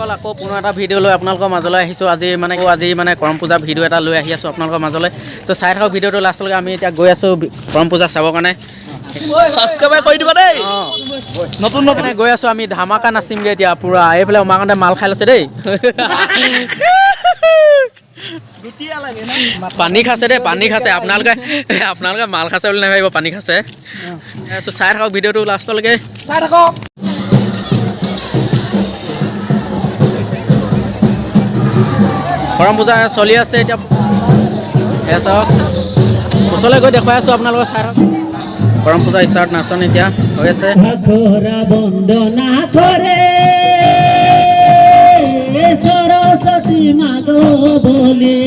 বন্ধুসকল আকৌ পুনৰ এটা ভিডিঅ' লৈ আপোনালোকৰ মাজলৈ আহিছোঁ। আজি মানে কৰম পূজা ভিডিঅ' এটা লৈ আহি আছোঁ আপোনালোকৰ মাজলৈ। তো চাই থাকক ভিডিঅ'টো লাষ্টলৈকে। আমি এতিয়া গৈ আছোঁ কৰম পূজা চাবৰ কাৰণে। সাবস্ক্ৰাইব কৰি দিবা দেই। নতুন গৈ আছোঁ আমি ধামাকা নাচিমগৈ এতিয়া পূৰা। এইফালে উমাকান্তে মাল খাই লৈছে দেই। পানী খাইছে দেই, পানী খাইছে। আপোনালোকে মাল খাইছে বুলি নাভাবিব, পানী খাইছে। চাই থাকক ভিডিঅ'টো লাষ্টলৈকে। চাই থাকক। কৰম পূজা চলি আছে এতিয়া। চাওক ওচৰলৈ গৈ দেখুৱাই আছোঁ আপোনালোকক, চাই থাকক। কৰম পূজা ষ্টাৰ্ট নাচন এতিয়া হৈ আছে। বন্দনা কৰে সরস্বতী মাগ বলে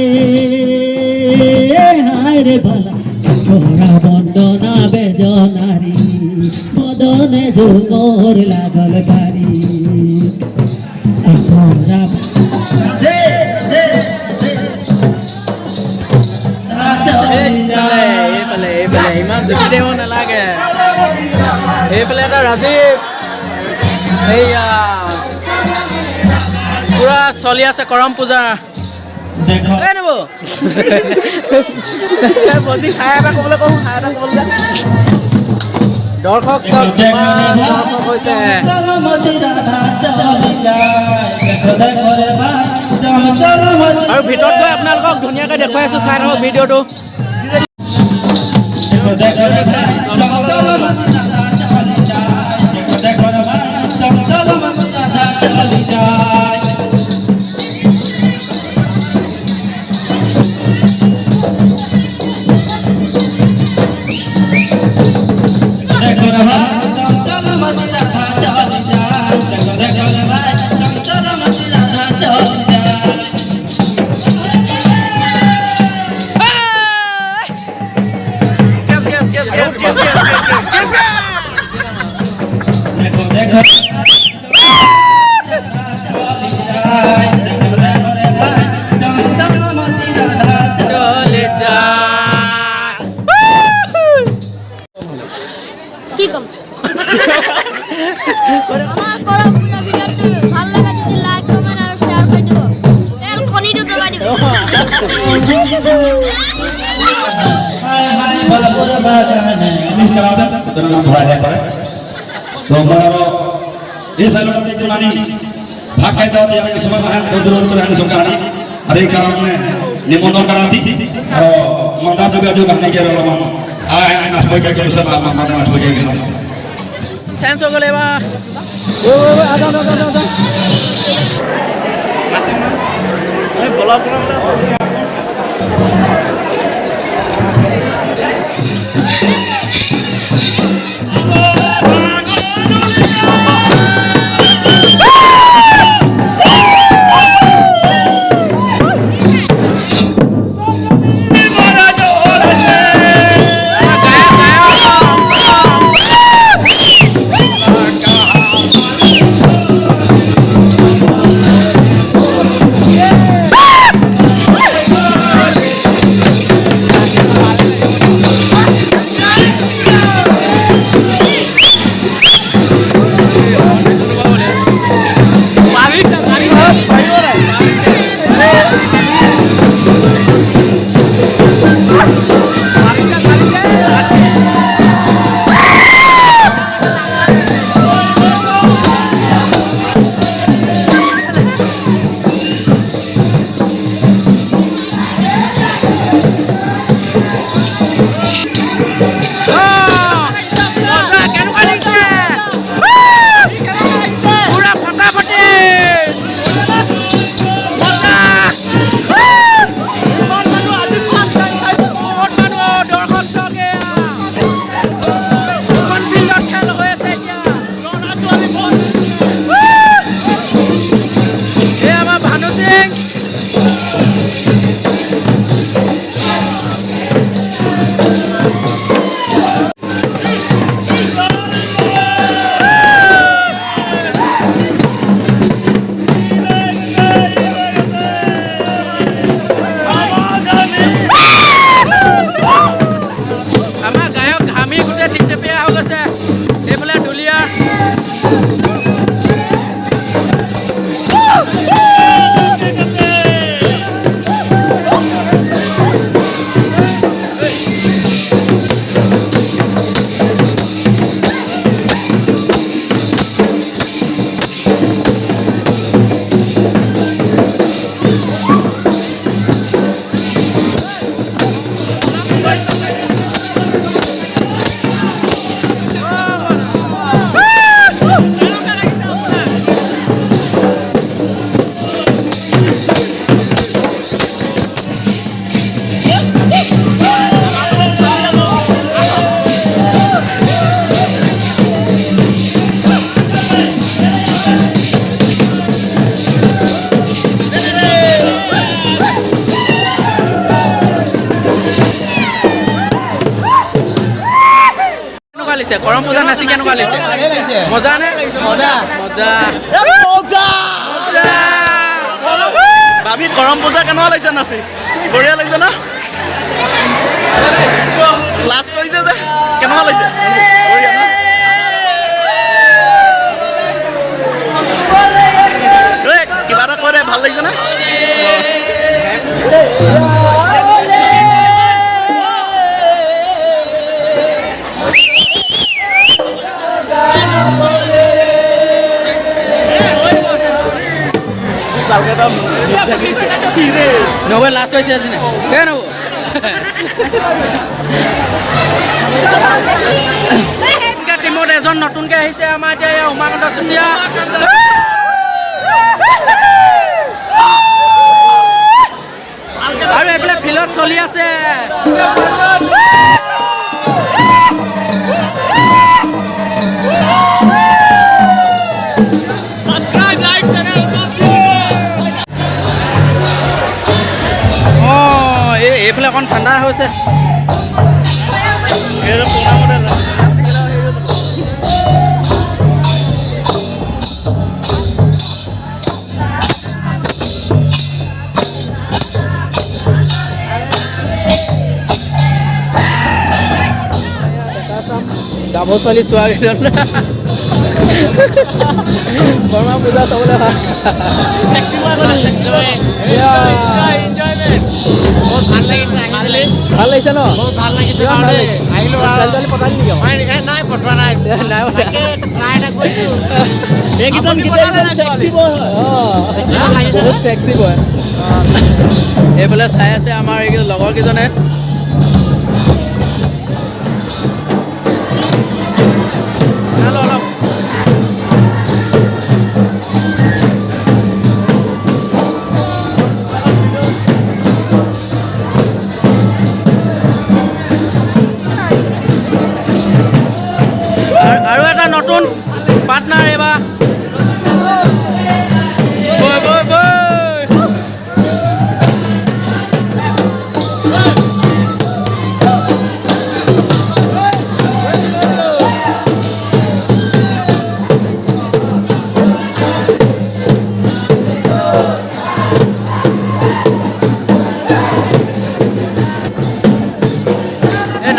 হায় রে বালা তোরা বন্দনা বেজনারি মদনে ঝুমর লাগল ভারি ইমান জুকি দিব নালাগে। এইফালে এটা ৰাজীৱ, এইয়া পুৰা চলি আছে কৰম পূজা। দৰ্শক চব কিমান দৰ্শক হৈছে। আৰু ভিতৰত গৈ আপোনালোকক ধুনীয়াকৈ দেখুৱাই আছোঁ, চাই থাকক ভিডিঅ'টো। কি কম আমার করম পূজা ভিডিওটি ভালো লাগা যদি লাইক কমেন্ট আর শেয়ার করে দিব তেল খনিটো দবা দিব भाग खाई दाव दिया कि सुबह महल दूर कर हन सुकारी हरे कारण ने निमंत्रण करा दी और मंदा जगह जो करने के रोला मन आए नाच बोल के सब मामा नाच बोल के सेंस हो गले बा ओ आदा बोला নাচি কেনেকুৱা লাগিছে মজা নে মজা ভাবি কৰম পূজা কেনেকুৱা লাগিছে নাচি বঢ়িয়া লাগিছে না ক্লাছ কৰিছে যে কেনেকুৱা লাগিছে বঢ়িয়া না কিবা এটা কৰে ভাল লাগিছে না নবে লাষ্ট হৈছে আজি নাই কে নব টিমত এজন নতুনকৈ আহিছে আমাৰ এতিয়া এয়া উমাকান্ত চুতীয়া আৰু এইফালে ফিল্ডত চলি আছে এইফালে অকণ ঠাণ্ডা হৈছে গাভৰু ছোৱালী চোৱা কেইজন বৰমা পূজা চাবলৈ ভাল লাগিছে ন ভাল লাগিছে আহিলো ছোৱালী পঠালি নেকি নাই পঠোৱা নাই বহুত চেক্সি বয় এইফালে চাই আছে আমাৰ এই লগৰ কেইজনে আৰু এটা নতুন পাৰ্টনাৰ এবাৰ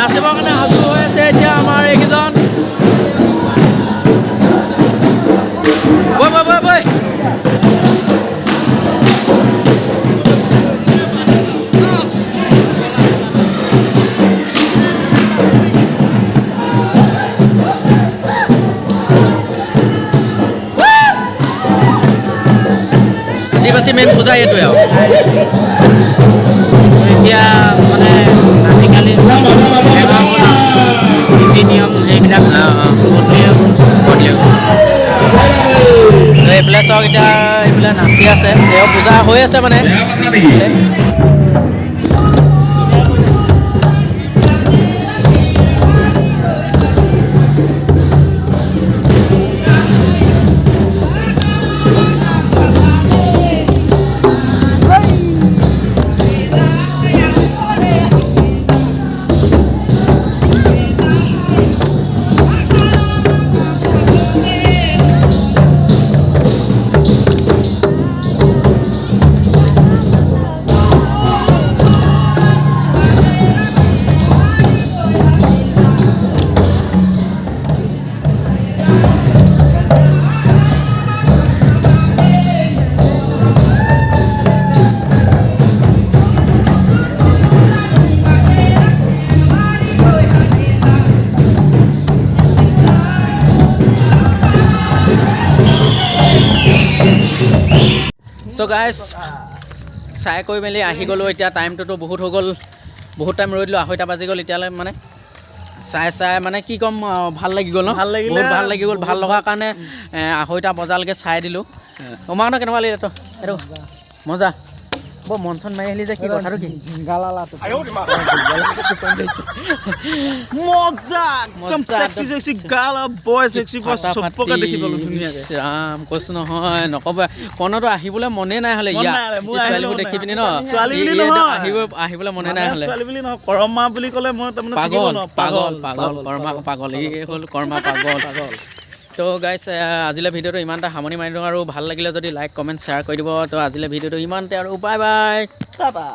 নাচিবৰ কাৰণে সাজু হৈ আছে এতিয়া আমাৰ এইকেইজন আদিবাসী মেইন পূজা এইটোৱে আৰু এতিয়া মানে আজিকালি নীতি নিয়ম সেইবিলাক এইফালে চাওক এতিয়া এইফালে নাচি আছে দেও পূজা হৈ আছে মানে চ' গাইজ চাই কৰি মেলি আহি গ'লোঁ এতিয়া টাইমটোতো বহুত হৈ গ'ল বহুত টাইম ৰৈ দিলোঁ 2:30 বাজি গ'ল এতিয়ালৈ মানে চাই মানে কি ক'ম ভাল লাগি গ'ল ন বহুত ভাল লাগি গ'ল ভাল লগাৰ কাৰণে 2:30 বজালৈকে চাই দিলোঁ উমাকান্ত কেনেকুৱা লাগিলে তো এইটো মজা বৰ মন চন মাৰি আহিলি যে কি কথাটো কি মজা একদম সেক্সি সেক্সি গাল আৰু বয় সেক্সি বয় চবকে দেখি গলো ধুনীয়াকে ৰাম কৈছো নহয় নকবা কণতো আহিবলৈ মনে নাই হলে মন ইয়াত নাই, মোৰ ছোৱালীবোৰ আহিলেও দেখি পিনি ন ছোৱালী বুলি ইয়াত নহয়। আহিবলৈ মনে নাই হলে ছোৱালী বুলি নহয় কৰমা বুলি ক'লে মই তাৰমানে থাকিব পাগল নোৱাৰো। পাগল পাগল কৰ্মা পাগল এই হ'ল কৰ্মা পাগল তো গাইছ আজিলৈ ভিডিঅ'টো ইমানটা সামৰণি মাৰি দিওঁ আৰু ভাল লাগিলে যদি লাইক কমেণ্ট শ্বেয়াৰ কৰি দিব তো আজিলৈ ভিডিঅ'টো ইমানতে আৰু বাই বাই টাটা